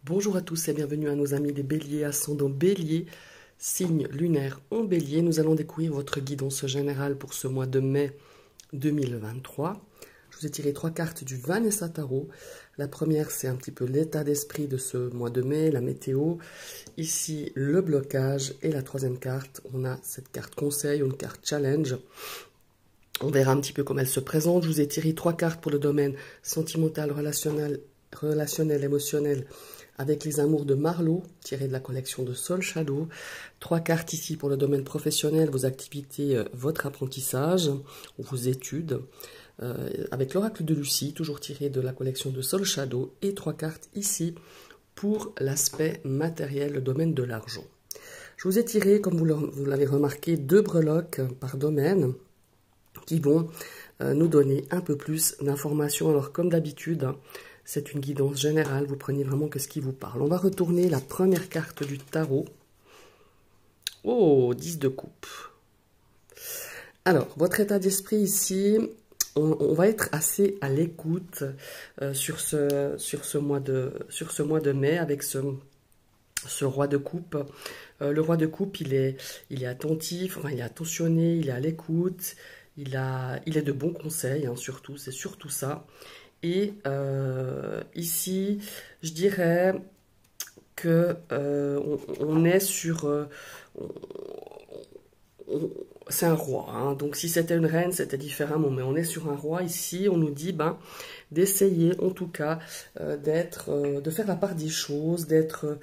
Bonjour à tous et bienvenue à nos amis les béliers, ascendant bélier, signe lunaire en bélier. Nous allons découvrir votre guidance générale pour ce mois de mai 2023. Je vous ai tiré 3 cartes du Vanessa Tarot. La première, c'est un petit peu l'état d'esprit de ce mois de mai, la météo. Ici, le blocage. Et la troisième carte, on a cette carte conseil, une carte challenge. On verra un petit peu comment elle se présente. Je vous ai tiré 3 cartes pour le domaine sentimental, relationnel, émotionnel, avec les amours de Marlowe, tirées de la collection de Soul Shadow. 3 cartes ici pour le domaine professionnel, vos activités, votre apprentissage, ou vos études. Avec l'oracle de Lucie, toujours tiré de la collection de Soul Shadow. Et 3 cartes ici pour l'aspect matériel, le domaine de l'argent. Je vous ai tiré, comme vous l'avez remarqué, 2 breloques par domaine qui vont nous donner un peu plus d'informations. Alors, comme d'habitude, c'est une guidance générale, vous prenez vraiment que ce qui vous parle. On va retourner la première carte du tarot. Oh, 10 de coupe. Alors, votre état d'esprit ici, on va être assez à l'écoute sur ce mois de mai avec ce roi de coupe. Le roi de coupe, il est attentif, enfin, il est attentionné, il est à l'écoute, il est de bons conseils, hein, surtout, c'est surtout ça. Et ici, je dirais que on est sur... c'est un roi, hein. Donc si c'était une reine, c'était différemment, mais on est sur un roi ici. On nous dit d'essayer en tout cas de faire la part des choses, d'être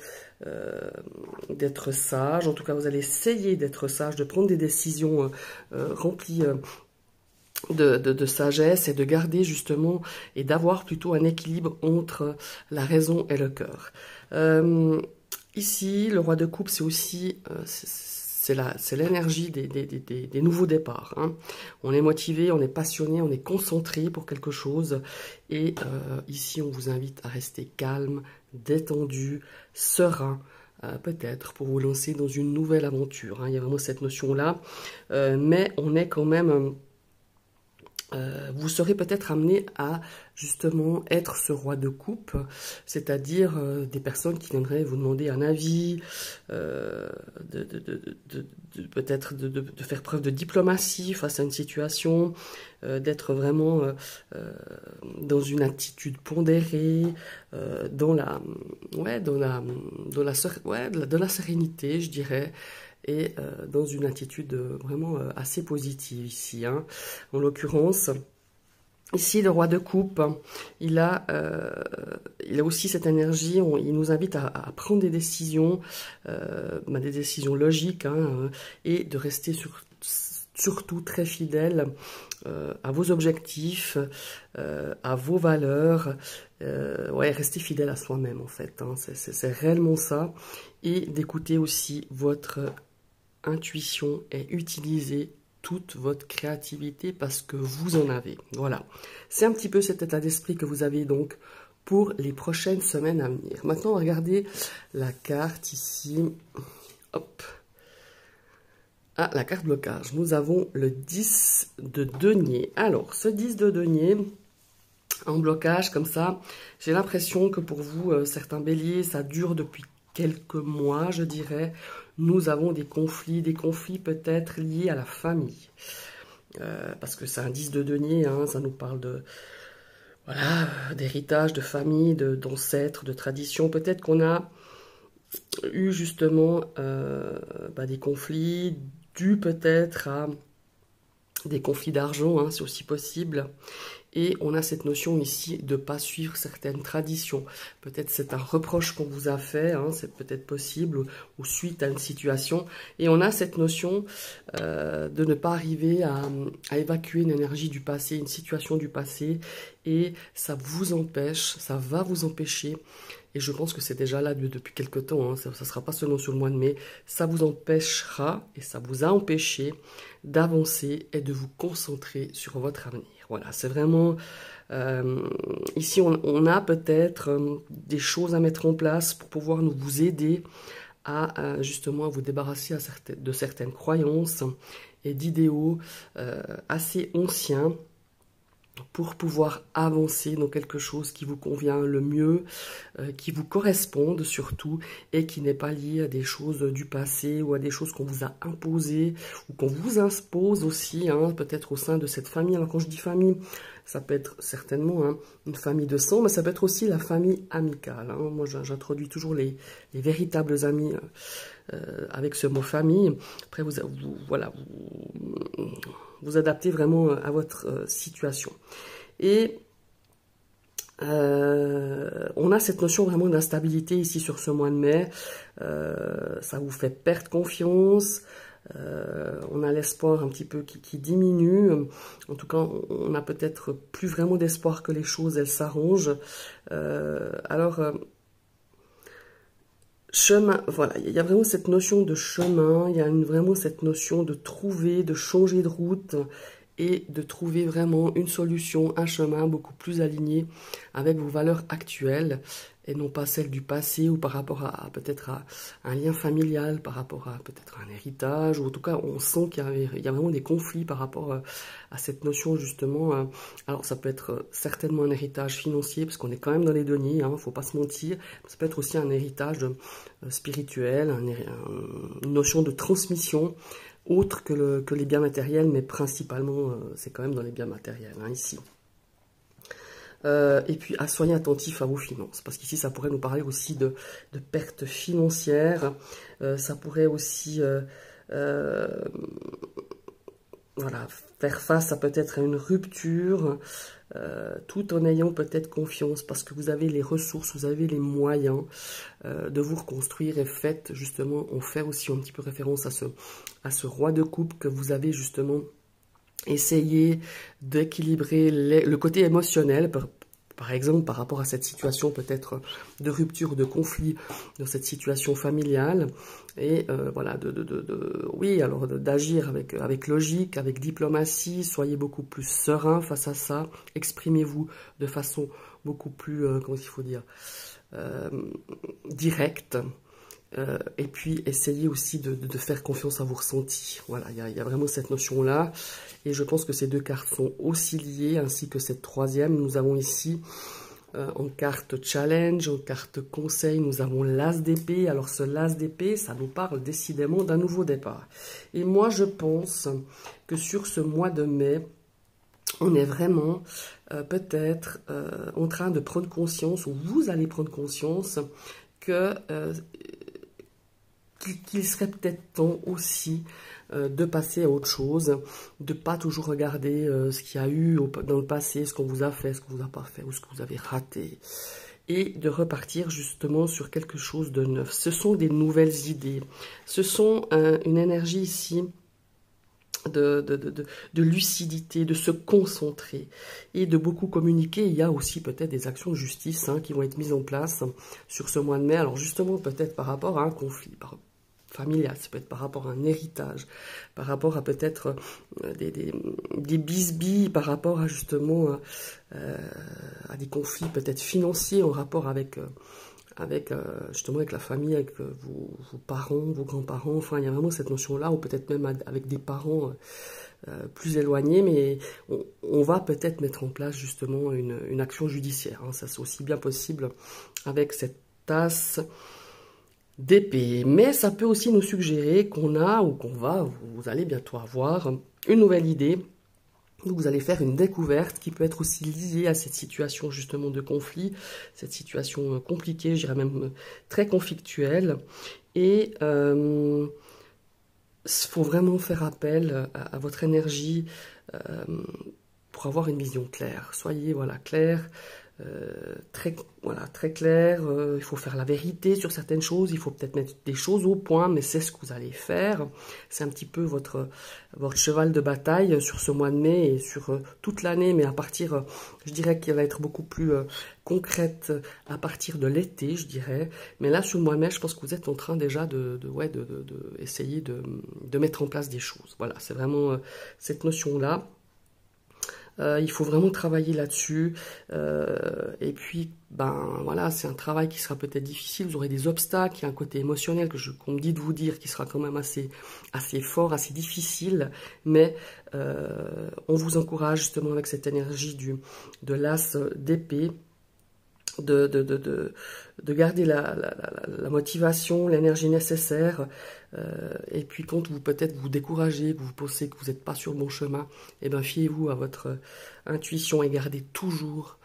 sage. En tout cas, vous allez essayer d'être sage, de prendre des décisions remplies de sagesse et de garder justement et d'avoir plutôt un équilibre entre la raison et le cœur. Ici, le roi de coupe, c'est aussi c'est l'énergie des nouveaux départs, hein. On est motivé, on est passionné, on est concentré pour quelque chose. Et ici, on vous invite à rester calme, détendu, serein, peut-être pour vous lancer dans une nouvelle aventure, hein. Il y a vraiment cette notion-là. Mais on est quand même... vous serez peut-être amené à justement être ce roi de coupe, c'est-à-dire des personnes qui viendraient vous demander un avis, peut-être de faire preuve de diplomatie face à une situation, d'être vraiment dans une attitude pondérée, de la sérénité, je dirais. Et dans une attitude vraiment assez positive ici, hein. En l'occurrence, ici, le roi de coupe, il a aussi cette énergie, il nous invite à prendre des décisions logiques, hein, et de rester surtout très fidèle à vos objectifs, à vos valeurs, rester fidèle à soi-même en fait, hein, c'est réellement ça, et d'écouter aussi votre intuition et utiliser toute votre créativité parce que vous en avez. Voilà, c'est un petit peu cet état d'esprit que vous avez donc pour les prochaines semaines à venir. Maintenant, on va regarder la carte ici. Hop. Ah, la carte blocage. Nous avons le 10 de denier. Alors, ce 10 de denier en blocage comme ça, j'ai l'impression que pour vous, certains béliers, ça dure depuis quelques mois, je dirais. Nous avons des conflits peut-être liés à la famille. Parce que c'est un 10 de denier, hein, ça nous parle d'héritage, de famille, d'ancêtres, de tradition. Peut-être qu'on a eu justement des conflits dus peut-être à des conflits d'argent, hein, c'est aussi possible. Et on a cette notion ici de ne pas suivre certaines traditions. Peut-être c'est un reproche qu'on vous a fait, hein, c'est peut-être possible, ou suite à une situation. Et on a cette notion de ne pas arriver à évacuer une énergie du passé, une situation du passé. Et ça va vous empêcher. Et je pense que c'est déjà là depuis quelque temps, hein, ça ne sera pas seulement sur le mois de mai. Ça vous empêchera et ça vous a empêché d'avancer et de vous concentrer sur votre avenir. Voilà, c'est vraiment... ici, on a peut-être des choses à mettre en place pour pouvoir vous aider à justement vous débarrasser de certaines croyances et d'idéaux assez anciens pour pouvoir avancer dans quelque chose qui vous convient le mieux, qui vous corresponde surtout, et qui n'est pas lié à des choses du passé ou à des choses qu'on vous a imposées ou qu'on vous impose aussi, hein, peut-être au sein de cette famille. Alors quand je dis famille, ça peut être certainement une famille de sang, mais ça peut être aussi la famille amicale. Hein. Moi, j'introduis toujours les véritables amis avec ce mot famille. Après, vous adaptez vraiment à votre situation. Et on a cette notion vraiment d'instabilité ici sur ce mois de mai. Ça vous fait perdre confiance. On a l'espoir un petit peu qui diminue. En tout cas, on n'a peut-être plus vraiment d'espoir que les choses, elles s'arrangent. Chemin, voilà, il y a vraiment cette notion de chemin, il y a vraiment cette notion de trouver, de changer de route et de trouver vraiment une solution, un chemin beaucoup plus aligné avec vos valeurs actuelles et non pas celles du passé ou par rapport à peut-être à un lien familial, par rapport à peut-être un héritage, ou en tout cas on sent qu'il y a vraiment des conflits par rapport à cette notion justement. Alors ça peut être certainement un héritage financier parce qu'on est quand même dans les deniers, hein, faut pas se mentir. Ça peut être aussi un héritage spirituel, une notion de transmission autre que les biens matériels, mais principalement c'est quand même dans les biens matériels hein, ici. Et puis, soyez attentif à vos finances, parce qu'ici, ça pourrait nous parler aussi de pertes financières. Ça pourrait aussi voilà, faire face à peut-être une rupture, tout en ayant peut-être confiance, parce que vous avez les ressources, vous avez les moyens de vous reconstruire. Et faites justement, on fait aussi un petit peu référence à ce roi de coupe que vous avez justement essayé d'équilibrer le côté émotionnel, par exemple par rapport à cette situation peut-être de rupture, de conflit dans cette situation familiale, et voilà, oui, alors d'agir avec logique, avec diplomatie. Soyez beaucoup plus serein face à ça, exprimez-vous de façon beaucoup plus, comment il faut dire, directe. Et puis, essayez aussi de faire confiance à vos ressentis. Voilà, il y a vraiment cette notion-là. Et je pense que ces deux cartes sont aussi liées, ainsi que cette troisième. Nous avons ici, en carte challenge, en carte conseil, nous avons l'as d'épée. Alors, ce l'as d'épée, ça nous parle décidément d'un nouveau départ. Et moi, je pense que sur ce mois de mai, on est vraiment peut-être en train de prendre conscience, ou vous allez prendre conscience, que qu'il serait peut-être temps aussi de passer à autre chose, de ne pas toujours regarder ce qu'il y a eu dans le passé, ce qu'on vous a fait, ce qu'on vous a pas fait, ou ce que vous avez raté, et de repartir justement sur quelque chose de neuf. Ce sont des nouvelles idées, ce sont une énergie ici de lucidité, de se concentrer et de beaucoup communiquer. Il y a aussi peut-être des actions de justice qui vont être mises en place sur ce mois de mai. Alors justement, peut-être par rapport à un conflit familial, ça peut être par rapport à un héritage, par rapport à peut-être des bisbilles, par rapport à justement à des conflits peut-être financiers en rapport avec justement avec la famille, avec vos parents, vos grands-parents. Enfin, il y a vraiment cette notion-là, ou peut-être même avec des parents plus éloignés, mais on va peut-être mettre en place justement une action judiciaire. Ça, c'est aussi bien possible avec cette tasse d'épée. Mais ça peut aussi nous suggérer qu'on a, ou vous allez bientôt avoir une nouvelle idée. Donc vous allez faire une découverte qui peut être aussi liée à cette situation justement de conflit, cette situation compliquée, je dirais même très conflictuelle. Et il faut vraiment faire appel à votre énergie pour avoir une vision claire. Soyez clair. Très clair, il faut faire la vérité sur certaines choses, il faut peut-être mettre des choses au point, mais c'est ce que vous allez faire. C'est un petit peu votre cheval de bataille sur ce mois de mai et sur toute l'année, mais à partir, je dirais qu'elle va être beaucoup plus concrète à partir de l'été, je dirais. Mais là, sur le mois de mai, je pense que vous êtes en train déjà essayer de mettre en place des choses. Voilà, c'est vraiment cette notion-là. Il faut vraiment travailler là-dessus. Et puis, ben voilà, c'est un travail qui sera peut-être difficile. Vous aurez des obstacles. Il y a un côté émotionnel qu'on me dit de vous dire qui sera quand même assez fort, assez difficile. Mais on vous encourage justement avec cette énergie de l'as d'épée. De garder la motivation, l'énergie nécessaire, et puis quand vous peut-être vous découragez, que vous pensez que vous n'êtes pas sur le bon chemin, et bien fiez-vous à votre intuition et gardez toujours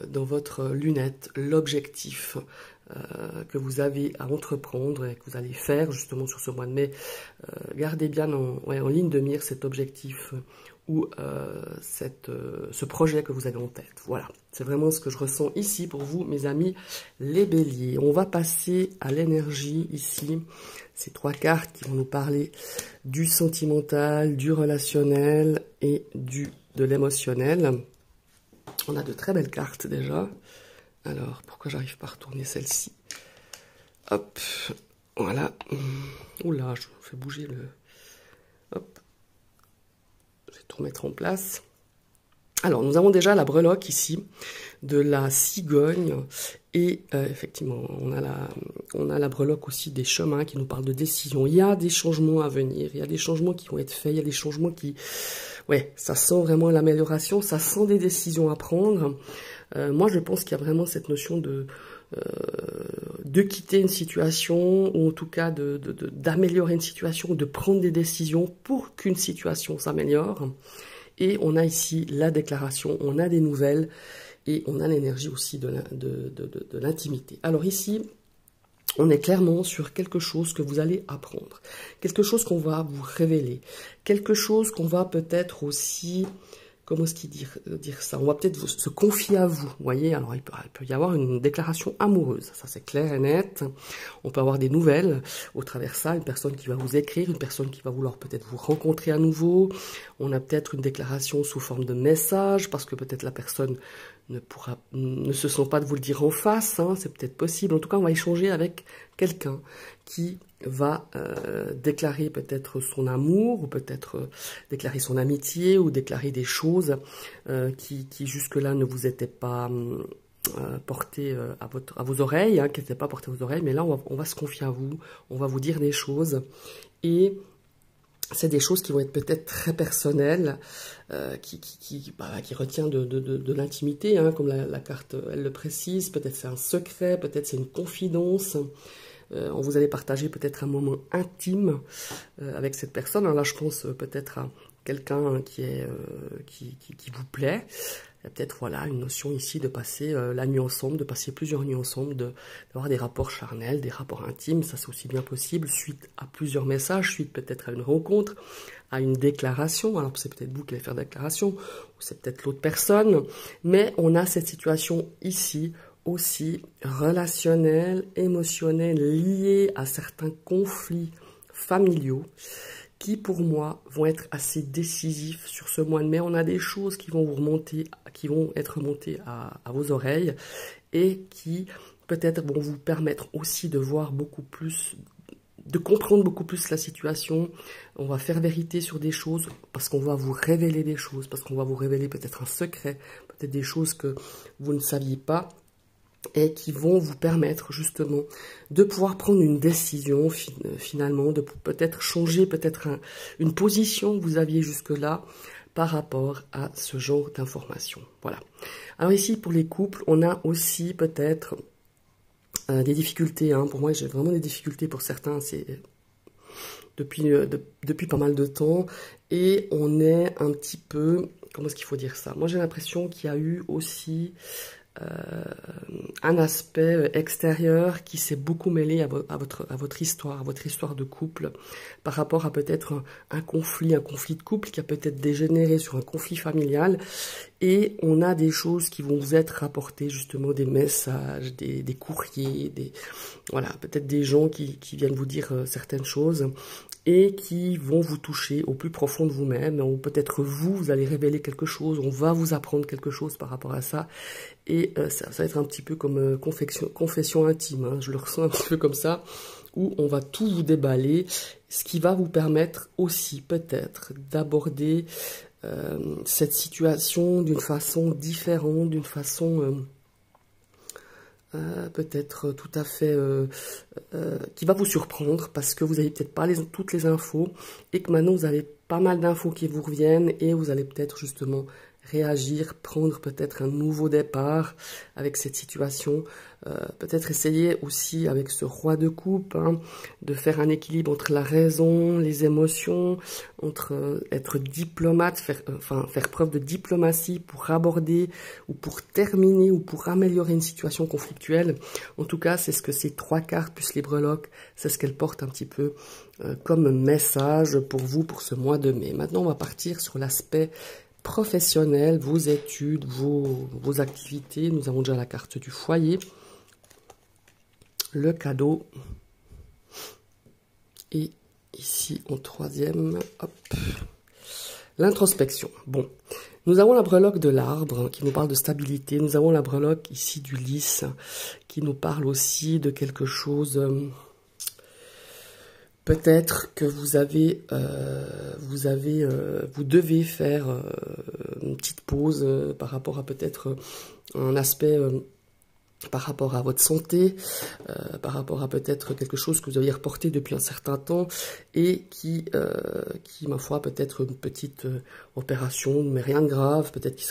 dans votre lunette l'objectif que vous avez à entreprendre et que vous allez faire justement sur ce mois de mai. Gardez bien en ligne de mire cet objectif ou ce projet que vous avez en tête. Voilà, c'est vraiment ce que je ressens ici pour vous, mes amis, les béliers. On va passer à l'énergie ici. Ces 3 cartes qui vont nous parler du sentimental, du relationnel et de l'émotionnel. On a de très belles cartes déjà. Alors, pourquoi j'arrive pas à retourner celle-ci? Hop, voilà. Oula, je fais bouger le... Hop. Je vais tout remettre en place. Alors, nous avons déjà la breloque ici, de la cigogne. Et effectivement, on a la breloque aussi des chemins qui nous parlent de décision. Il y a des changements à venir, il y a des changements qui vont être faits, il y a des changements qui... Ouais, ça sent vraiment l'amélioration, ça sent des décisions à prendre. Moi, je pense qu'il y a vraiment cette notion de quitter une situation, ou en tout cas d'améliorer une situation, de prendre des décisions pour qu'une situation s'améliore. Et on a ici la déclaration, on a des nouvelles, et on a l'énergie aussi de l'intimité. Alors ici, on est clairement sur quelque chose que vous allez apprendre, quelque chose qu'on va vous révéler, quelque chose qu'on va peut-être aussi... Comment est-ce qu'il dire ça? On va peut-être se confier à vous, voyez. Alors, il peut y avoir une déclaration amoureuse, ça c'est clair et net. On peut avoir des nouvelles au travers de ça, une personne qui va vous écrire, une personne qui va vouloir peut-être vous rencontrer à nouveau. On a peut-être une déclaration sous forme de message, parce que peut-être la personne ne se sent pas de vous le dire en face, hein, c'est peut-être possible. En tout cas, on va échanger avec quelqu'un qui va déclarer peut-être son amour, ou peut-être déclarer son amitié, ou déclarer des choses qui jusque-là ne vous étaient pas portées à vos oreilles, hein, qui n'étaient pas portées à vos oreilles, mais là on va se confier à vous, on va vous dire des choses, et c'est des choses qui vont être peut-être très personnelles, qui retient de l'intimité, hein, comme la carte elle le précise. Peut-être c'est un secret, peut-être c'est une confidence. On vous allez partager peut-être un moment intime avec cette personne. Alors là, je pense peut-être à quelqu'un qui vous plaît. Il y a peut-être voilà, une notion ici de passer la nuit ensemble, de passer plusieurs nuits ensemble, d'avoir des rapports charnels, des rapports intimes. Ça, c'est aussi bien possible, suite à plusieurs messages, suite peut-être à une rencontre, à une déclaration. Alors, c'est peut-être vous qui allez faire la déclaration, ou c'est peut-être l'autre personne. Mais on a cette situation ici, aussi relationnel, émotionnel, lié à certains conflits familiaux qui, pour moi, vont être assez décisifs sur ce mois de mai. On a des choses qui vont être remontées à vos oreilles et qui, peut-être, vont vous permettre aussi de voir beaucoup plus, de comprendre beaucoup plus la situation. On va faire vérité sur des choses parce qu'on va vous révéler des choses, parce qu'on va vous révéler peut-être un secret, peut-être des choses que vous ne saviez pas, et qui vont vous permettre justement de pouvoir prendre une décision finalement, de peut-être changer une position que vous aviez jusque-là par rapport à ce genre d'informations. Voilà. Alors ici, pour les couples, on a aussi peut-être des difficultés. Hein. Pour moi, j'ai vraiment des difficultés pour certains, c'est depuis pas mal de temps, et on est un petit peu... Comment est-ce qu'il faut dire ça? Moi, j'ai l'impression qu'il y a eu aussi... un aspect extérieur qui s'est beaucoup mêlé à votre histoire de couple, par rapport à peut-être un conflit de couple qui a peut-être dégénéré sur un conflit familial, et on a des choses qui vont vous être rapportées, justement des messages, des courriers, voilà, peut-être des gens qui viennent vous dire certaines choses, et qui vont vous toucher au plus profond de vous-même, ou peut-être vous allez révéler quelque chose, on va vous apprendre quelque chose par rapport à ça, et ça va être un petit peu comme confession intime, hein, je le ressens un petit peu comme ça, où on va tout vous déballer, ce qui va vous permettre aussi peut-être d'aborder cette situation d'une façon différente, d'une façon peut-être tout à fait qui va vous surprendre parce que vous n'avez peut-être pas toutes les infos et que maintenant vous avez pas mal d'infos qui vous reviennent et vous allez peut-être justement réagir, prendre peut-être un nouveau départ avec cette situation, peut-être essayer aussi avec ce roi de coupe, hein, de faire un équilibre entre la raison, les émotions, entre être diplomate, faire preuve de diplomatie pour aborder ou pour terminer ou pour améliorer une situation conflictuelle. En tout cas, c'est ce que ces 3 cartes plus les breloques, c'est ce qu'elles portent un petit peu comme message pour vous pour ce mois de mai. Maintenant, on va partir sur l'aspect professionnel, vos études, vos activités. Nous avons déjà la carte du foyer, le cadeau, et ici en 3e, hop, l'introspection. Bon, nous avons la breloque de l'arbre qui nous parle de stabilité. Nous avons la breloque ici du lys qui nous parle aussi de quelque chose. Peut-être que vous devez faire une petite pause par rapport à peut-être un aspect par rapport à votre santé, par rapport à peut-être quelque chose que vous aviez reporté depuis un certain temps et qui ma foi, peut-être une petite opération, mais rien de grave, peut-être qui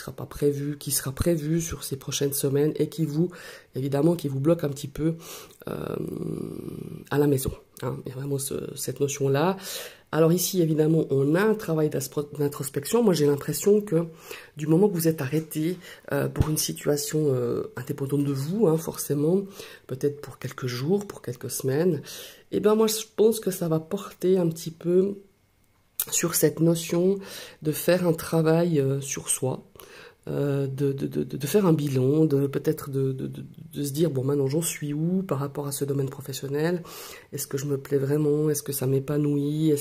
sera prévu sur ces prochaines semaines et qui vous bloque un petit peu à la maison. Hein. Il y a vraiment cette notion-là. Alors ici, évidemment, on a un travail d'introspection. Moi, j'ai l'impression que du moment que vous êtes arrêté pour une situation indépendante de vous, hein, forcément, peut-être pour quelques jours, pour quelques semaines, eh bien, moi, je pense que ça va porter un petit peu sur cette notion de faire un travail sur soi, de faire un bilan, peut-être de se dire, bon, maintenant j'en suis où par rapport à ce domaine professionnel, est-ce que je me plais vraiment, est-ce que ça m'épanouit,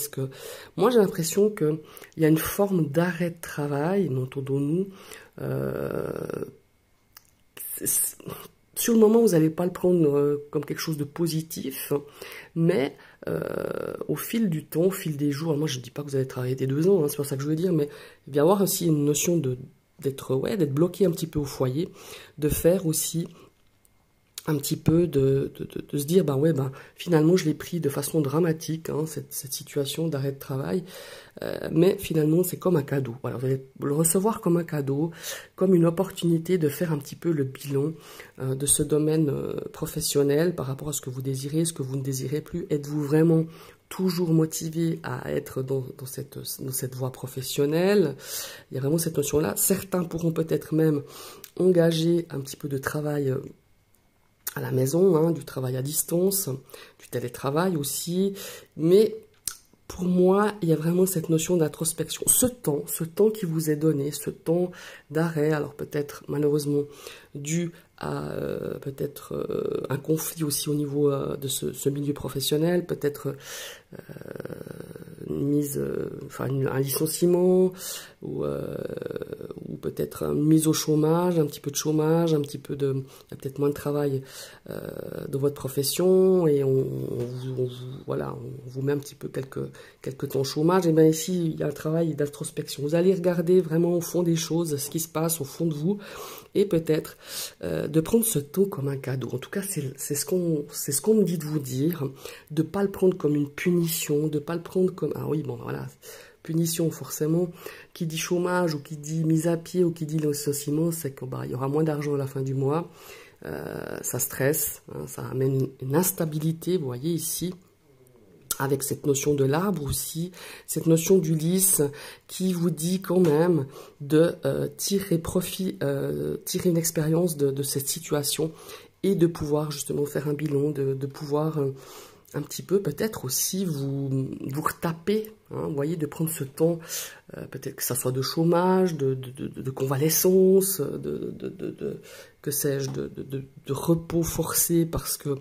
moi j'ai l'impression qu'il y a une forme d'arrêt de travail, entendons-nous, sur le moment vous n'allez pas le prendre comme quelque chose de positif, mais au fil du temps, au fil des jours, moi je ne dis pas que vous allez travailler des 2 ans, hein, c'est pas ça que je veux dire, mais il va y avoir aussi une notion d'être bloqué un petit peu au foyer, de faire aussi un petit peu de se dire, finalement je l'ai pris de façon dramatique, hein, cette situation d'arrêt de travail, mais finalement c'est comme un cadeau. Voilà, vous allez le recevoir comme un cadeau, comme une opportunité de faire un petit peu le bilan de ce domaine professionnel par rapport à ce que vous désirez, ce que vous ne désirez plus. Êtes-vous vraiment toujours motivé à être dans cette voie professionnelle? Il y a vraiment cette notion-là. Certains pourront peut-être même engager un petit peu de travail à la maison, hein, du travail à distance, du télétravail aussi, mais pour moi, il y a vraiment cette notion d'introspection. Ce temps qui vous est donné, ce temps d'arrêt, alors peut-être malheureusement dû à peut-être un conflit aussi au niveau de ce milieu professionnel, peut-être un licenciement ou peut-être une mise au chômage, un petit peu de chômage, il y a peut-être moins de travail dans votre profession et on vous met un petit peu quelques temps au chômage. Et bien ici, il y a un travail d'introspection. Vous allez regarder vraiment au fond des choses, ce qui se passe au fond de vous et peut-être de prendre ce temps comme un cadeau. En tout cas, c'est ce qu'on me dit de vous dire, de ne pas le prendre comme une punition, de ne pas le prendre comme... Ah oui, bon, voilà, punition forcément. Qui dit chômage ou qui dit mise à pied ou qui dit licenciement, c'est qu'il y aura moins d'argent à la fin du mois. Ça stresse, hein, ça amène une instabilité, vous voyez ici, avec cette notion de l'arbre aussi, cette notion du lys qui vous dit quand même de tirer profit, tirer une expérience de cette situation et de pouvoir justement faire un bilan, de pouvoir un petit peu peut-être aussi vous retaper, hein, vous voyez, de prendre ce temps, peut-être que ça soit de chômage, de convalescence, que sais-je, de repos forcé parce que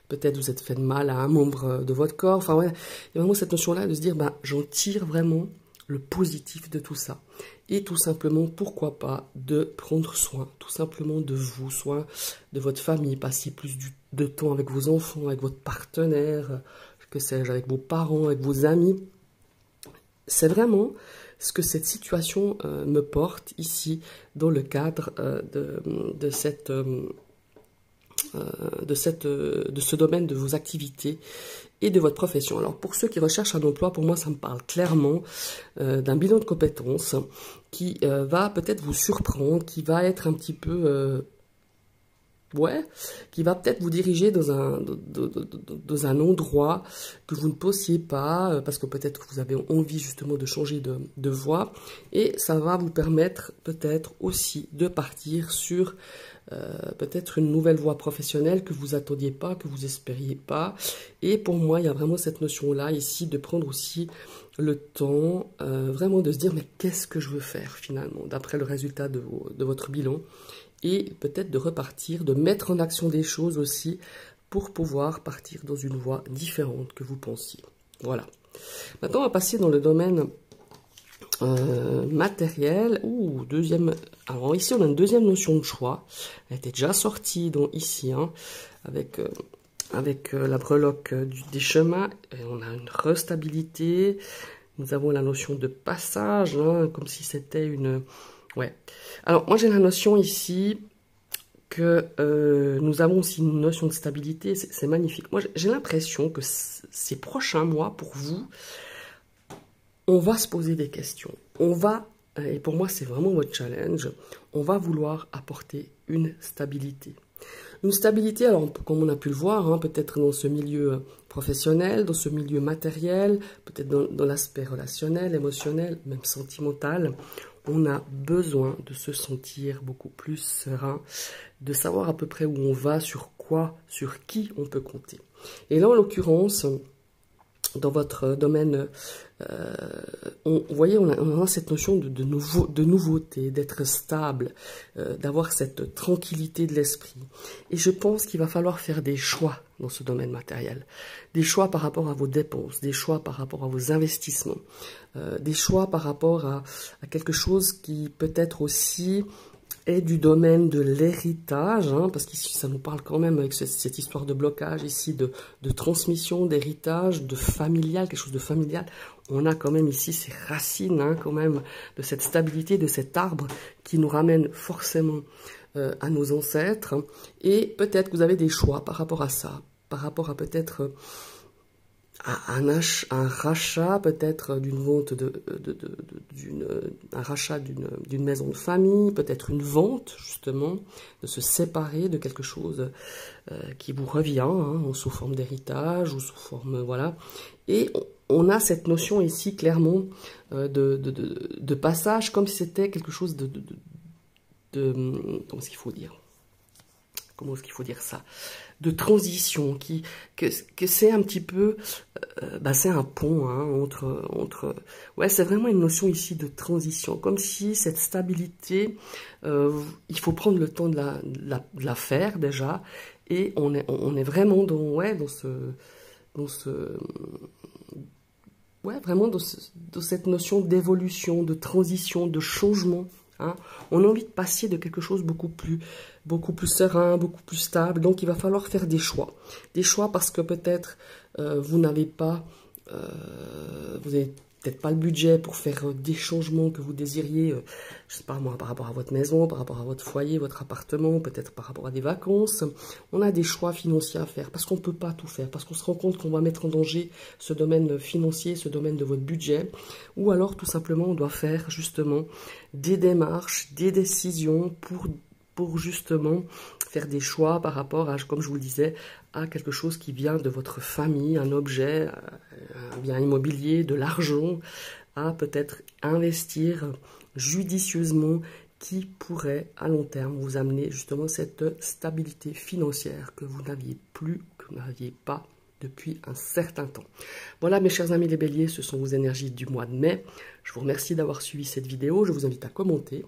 peut-être vous êtes fait de mal à un membre de votre corps. Enfin, ouais, il y a vraiment cette notion-là de se dire, j'en tire vraiment le positif de tout ça. Et tout simplement, pourquoi pas, de prendre soin, tout simplement de vous, soin de votre famille, passer plus de temps avec vos enfants, avec votre partenaire, que sais-je, avec vos parents, avec vos amis. C'est vraiment ce que cette situation me porte ici dans le cadre de ce domaine de vos activités et de votre profession. Alors pour ceux qui recherchent un emploi, pour moi ça me parle clairement d'un bilan de compétences qui va peut-être vous surprendre, qui va être un petit peu qui va peut-être vous diriger dans un endroit que vous ne pensiez pas, parce que peut-être que vous avez envie justement de changer de voie, et ça va vous permettre peut-être aussi de partir sur peut-être une nouvelle voie professionnelle que vous attendiez pas, que vous espériez pas. Et pour moi, il y a vraiment cette notion-là ici de prendre aussi le temps vraiment de se dire mais qu'est-ce que je veux faire finalement d'après le résultat de votre bilan, et peut-être de repartir, de mettre en action des choses aussi pour pouvoir partir dans une voie différente que vous pensiez. Voilà. Maintenant, on va passer dans le domaine matériel. Alors ici, on a une deuxième notion de choix. Elle était déjà sortie ici, hein, avec la breloque des chemins. Et on a une restabilité. Nous avons la notion de passage, hein, comme si c'était une... Ouais. Alors, moi, j'ai la notion ici que nous avons aussi une notion de stabilité. C'est magnifique. Moi, j'ai l'impression que ces prochains mois, pour vous, on va se poser des questions. Et pour moi, c'est vraiment votre challenge, on va vouloir apporter une stabilité. Une stabilité, alors, comme on a pu le voir, hein, peut-être dans ce milieu professionnel, dans ce milieu matériel, peut-être dans l'aspect relationnel, émotionnel, même sentimental. On a besoin de se sentir beaucoup plus serein, de savoir à peu près où on va, sur quoi, sur qui on peut compter. Et là, en l'occurrence, dans votre domaine, vous voyez, on a cette notion de nouveauté, d'être stable, d'avoir cette tranquillité de l'esprit. Et je pense qu'il va falloir faire des choix dans ce domaine matériel. Des choix par rapport à vos dépenses, des choix par rapport à vos investissements, des choix par rapport à quelque chose qui peut-être aussi est du domaine de l'héritage, hein, parce qu'ici ça nous parle quand même avec cette histoire de blocage ici, de transmission, d'héritage, de familial, quelque chose de familial. On a quand même ici ces racines, hein, quand même, de cette stabilité, de cet arbre qui nous ramène forcément à nos ancêtres. Et peut-être que vous avez des choix par rapport à ça, par rapport à peut-être un rachat peut-être d'une vente un rachat d'une maison de famille, peut-être une vente justement, de se séparer de quelque chose qui vous revient, hein, sous forme d'héritage ou sous forme, voilà. Et on a cette notion ici clairement de passage, comme si c'était quelque chose comment est-ce qu'il faut dire? Comment est-ce qu'il faut dire ça? De transition, que c'est un petit peu, c'est un pont, hein, entre ouais, c'est vraiment une notion ici de transition, comme si cette stabilité, il faut prendre le temps de la faire déjà, et on est vraiment vraiment dans cette notion d'évolution, de transition, de changement. Hein. On a envie de passer de quelque chose beaucoup plus serein, beaucoup plus stable. Donc, il va falloir faire des choix. Des choix parce que peut-être vous n'avez pas, vous n'avez peut-être pas le budget pour faire des changements que vous désiriez, je sais pas moi, par rapport à votre maison, par rapport à votre foyer, votre appartement, peut-être par rapport à des vacances. On a des choix financiers à faire parce qu'on ne peut pas tout faire, parce qu'on se rend compte qu'on va mettre en danger ce domaine financier, ce domaine de votre budget, ou alors tout simplement on doit faire justement des démarches, des décisions pour justement faire des choix par rapport à, comme je vous le disais, à quelque chose qui vient de votre famille, un objet, un bien immobilier, de l'argent, à peut-être investir judicieusement qui pourrait à long terme vous amener justement cette stabilité financière que vous n'aviez plus, que vous n'aviez pas depuis un certain temps. Voilà mes chers amis les béliers, ce sont vos énergies du mois de mai. Je vous remercie d'avoir suivi cette vidéo, je vous invite à commenter.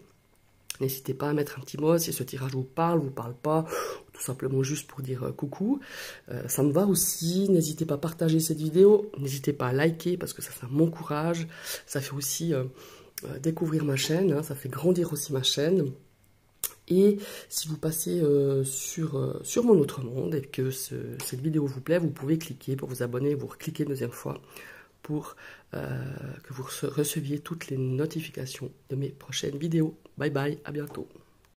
N'hésitez pas à mettre un petit mot si ce tirage vous parle pas, tout simplement juste pour dire coucou. Ça me va aussi, n'hésitez pas à partager cette vidéo, n'hésitez pas à liker parce que ça m'encourage, ça fait aussi découvrir ma chaîne, hein, ça fait grandir aussi ma chaîne. Et si vous passez sur mon autre monde et que cette vidéo vous plaît, vous pouvez cliquer pour vous abonner, vous cliquez une deuxième fois pour que vous receviez toutes les notifications de mes prochaines vidéos. Bye bye, à bientôt.